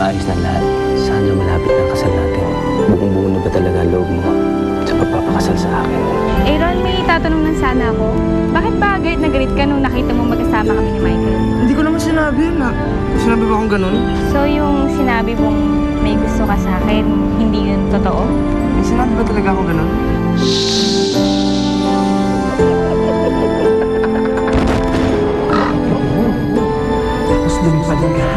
maayos na lahat, sana malapit na ang kasal natin. Buong-buo na ba talaga ang loob mo sa pagpapakasal sa akin? Ron, may tatanong lang sana ako. Bakit ba galit na galit ka nung nakita mo magkasama kami ni Michael? Hindi ko naman sinabi yun, ha? Sinabi ba akong ganun? So yung sinabi mong may gusto ka sa akin, hindi yun totoo? Sinabi ba talaga ako ganun? Mas dun pa din ka.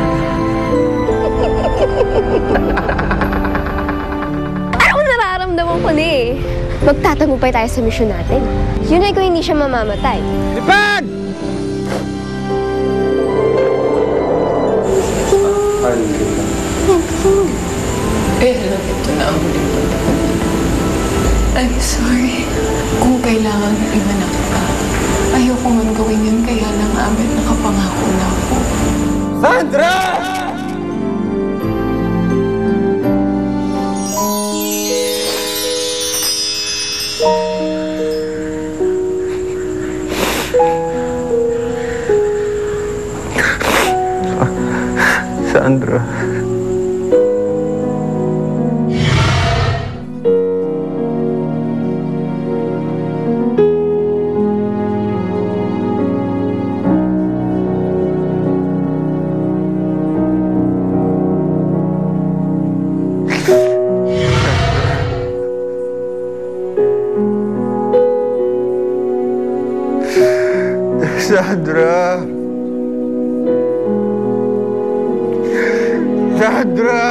Ano nararamdaman ko na eh. Magtatagumpay tayo sa misyon natin. Yun ay kung hindi siya mamamatay. Lipad! Pero ito na ang huling pagdating. I'm sorry kung kailangan iwanak ka. Ayoko man gawin yun, kaya lang amin nakapangako na ako. Sandra! Sandra. Sandra! Sandra!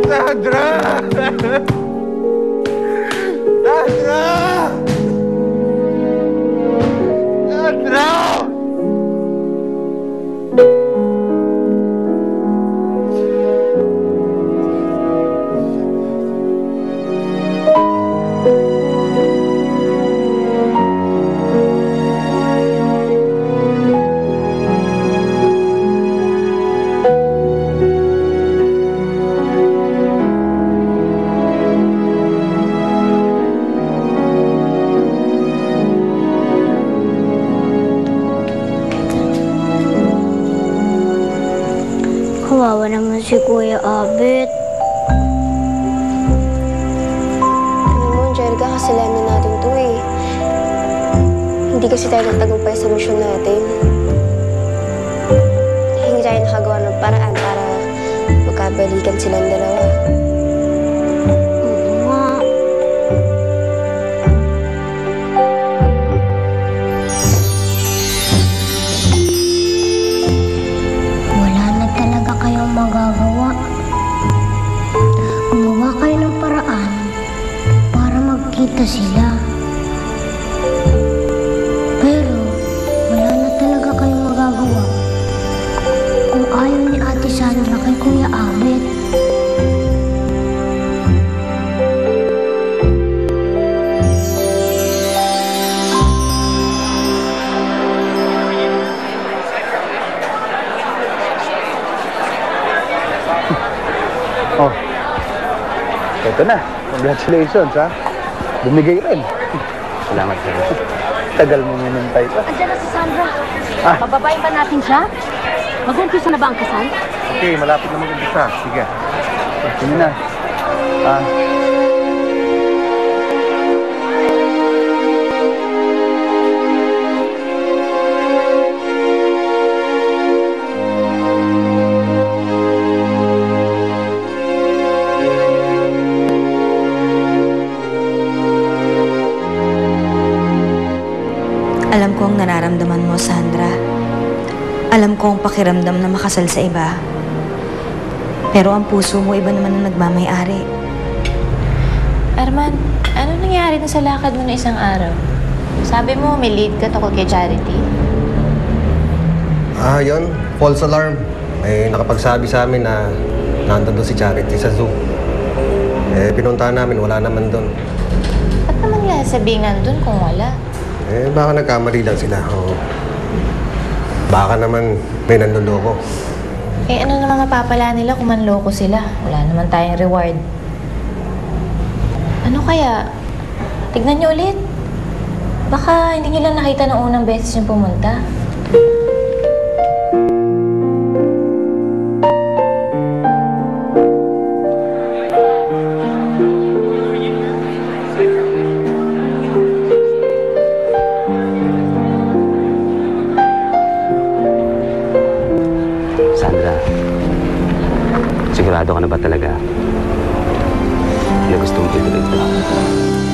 Sandra! Sandra! Sandra! Kawawa naman si Kuya Abet. Alam mo, Angelica, kasalanan natin to eh. Hindi kasi tayo nagtagumpay sa misyon natin. Hindi tayo nakagawa ng paraan para magkabalikan silang dalawa. Oo nga. Wala na talaga kayong magagawa. Gumawa kayo ng paraan para magkita sila. Pero wala na talaga kayong magagawa kung ayaw ni Ate Sandra kay Kuya Abet. Oh, ito na. Congratulations, ha? Bumigay rin. Salamat sa'yo. Tagal mo minintay pa. Andiyan na si Sandra. Ah. Pababayin ba natin siya? Mag-umpisa na ba ang kasal? Okay, malapit na mag-umpisa. Sige. Sige na. Ah, Alam ko ang nararamdaman mo, Sandra. Alam ko ang pakiramdam na makasal sa iba. Pero ang puso mo, iba naman ang nagmamay-ari. Arman, ano nangyari na sa lakad mo na isang araw? Sabi mo, may lead ka tungkol kay Charity. Yun. False alarm. May nakapagsabi sa amin na nandun si Charity sa zoo. Pinuntahan namin, wala naman doon. Ba't naman nila sabihin nandun kung wala? Baka nagkamali lang sila. Baka naman may nanloloko. Ano naman mapapala nila kung manloko sila? Wala naman tayong reward. Ano kaya? Tignan niyo ulit. Baka hindi niyo lang nakita ng unang beses yung pumunta. Sigurado ka na ba talaga na gusto mong ituloy ito?